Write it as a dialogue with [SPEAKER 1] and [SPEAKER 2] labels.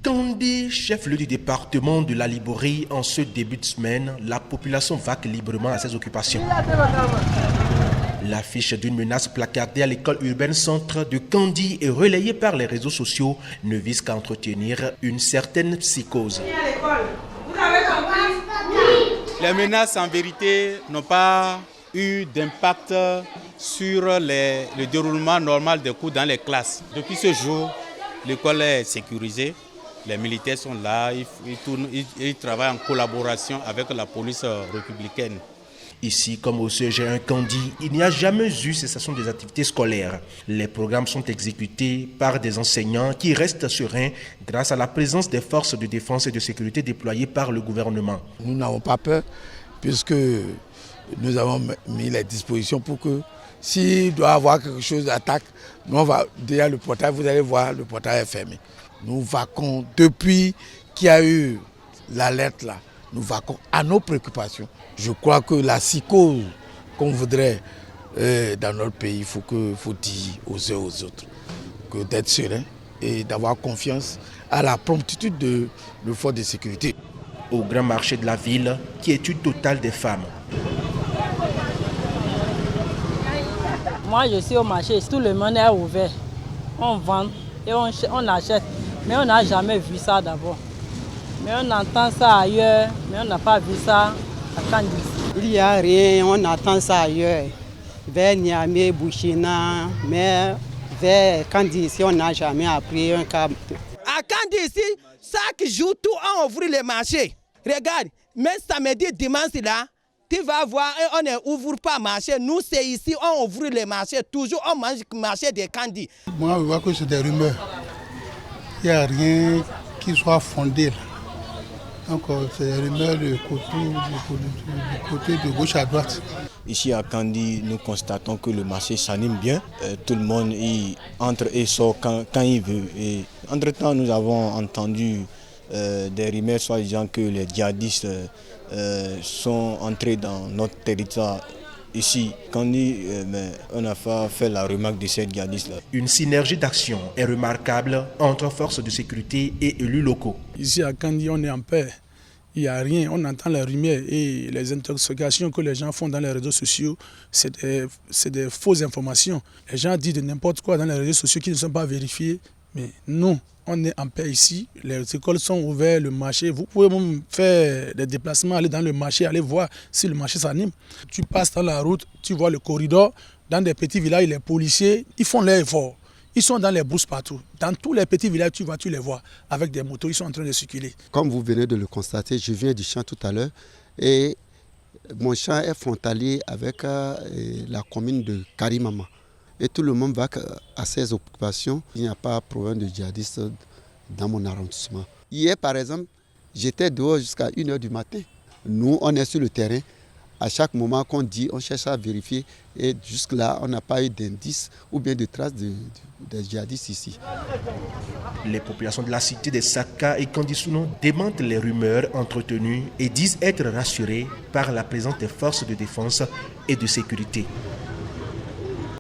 [SPEAKER 1] Kandé, chef-lieu du département de la Liborie, en ce début de semaine, la population vaque librement à ses occupations. L'affiche d'une menace placardée à l'école urbaine centre de Kandé et relayée par les réseaux sociaux ne vise qu'à entretenir une certaine psychose.
[SPEAKER 2] Les menaces en vérité n'ont pas eu d'impact sur le déroulement normal des cours dans les classes. Depuis ce jour, l'école est sécurisée, les militaires sont là, ils travaillent en collaboration avec la police républicaine.
[SPEAKER 1] Ici, comme au CG1 Kandé, il n'y a jamais eu cessation des activités scolaires. Les programmes sont exécutés par des enseignants qui restent sereins grâce à la présence des forces de défense et de sécurité déployées par le gouvernement.
[SPEAKER 3] Nous n'avons pas peur puisque nous avons mis les dispositions pour que s'il doit y avoir quelque chose d'attaque, nous on va derrière le portail, vous allez voir, le portail est fermé. Nous vaquons depuis qu'il y a eu l'alerte là. Nous vaquons à nos préoccupations. Je crois que la psychose qu'on voudrait dans notre pays, il faut dire aux uns aux autres que d'être serein et d'avoir confiance à la promptitude de nos forces de sécurité.
[SPEAKER 1] Au grand marché de la ville, quiétude totale des femmes.
[SPEAKER 4] Moi je suis au marché, tout le monde est ouvert. On vend et on achète, mais on n'a jamais vu ça d'abord. Mais on entend ça ailleurs, mais on n'a pas vu ça à Kandé.
[SPEAKER 5] Il n'y a rien, on attend ça ailleurs. Vers Niamey, Bouchina, mais vers Kandé ici, on n'a jamais appris un cas.
[SPEAKER 6] À Kandé ici, chaque jour, tout on ouvre les marchés. Regarde, même samedi, dimanche là, tu vas voir, on n'ouvre pas le marché. Nous, c'est ici, on ouvre les marchés. Toujours, on mange le marché de Kandé.
[SPEAKER 7] Moi, je vois que c'est des rumeurs. Il n'y a rien qui soit fondé là. Donc c'est des rumeurs du côté de gauche à droite.
[SPEAKER 8] Ici à Kandé, nous constatons que le marché s'anime bien. Tout le monde y entre et sort quand il veut. Et entre-temps, nous avons entendu des rumeurs soit disant que les djihadistes sont entrés dans notre territoire. Ici, Kandé, on n'a pas fait la remarque de ces djihadistes-là.
[SPEAKER 1] Une synergie d'action est remarquable entre forces de sécurité et élus locaux.
[SPEAKER 9] Ici à Kandé, on est en paix. Il n'y a rien. On entend les rumeurs et les intoxications que les gens font dans les réseaux sociaux. C'est des fausses informations. Les gens disent de n'importe quoi dans les réseaux sociaux qui ne sont pas vérifiés. Mais non, on est en paix ici. Les écoles sont ouvertes, le marché. Vous pouvez même faire des déplacements, aller dans le marché, aller voir si le marché s'anime. Tu passes dans la route, tu vois le corridor. Dans des petits villages, les policiers, ils font leur effort. Ils sont dans les brousses partout. Dans tous les petits villages, tu les vois avec des motos, ils sont en train de circuler.
[SPEAKER 10] Comme vous venez de le constater, je viens du champ tout à l'heure et mon champ est frontalier avec la commune de Karimama. Et tout le monde va à ses occupations. Il n'y a pas de problème de djihadistes dans mon arrondissement. Hier, par exemple, j'étais dehors jusqu'à 1h du matin. Nous, on est sur le terrain. À chaque moment qu'on dit, on cherche à vérifier. Et jusque-là, on n'a pas eu d'indices ou bien de traces de djihadistes ici.
[SPEAKER 1] Les populations de la cité de Saka et Kandé-Sounon démentent les rumeurs entretenues et disent être rassurées par la présence des forces de défense et de sécurité.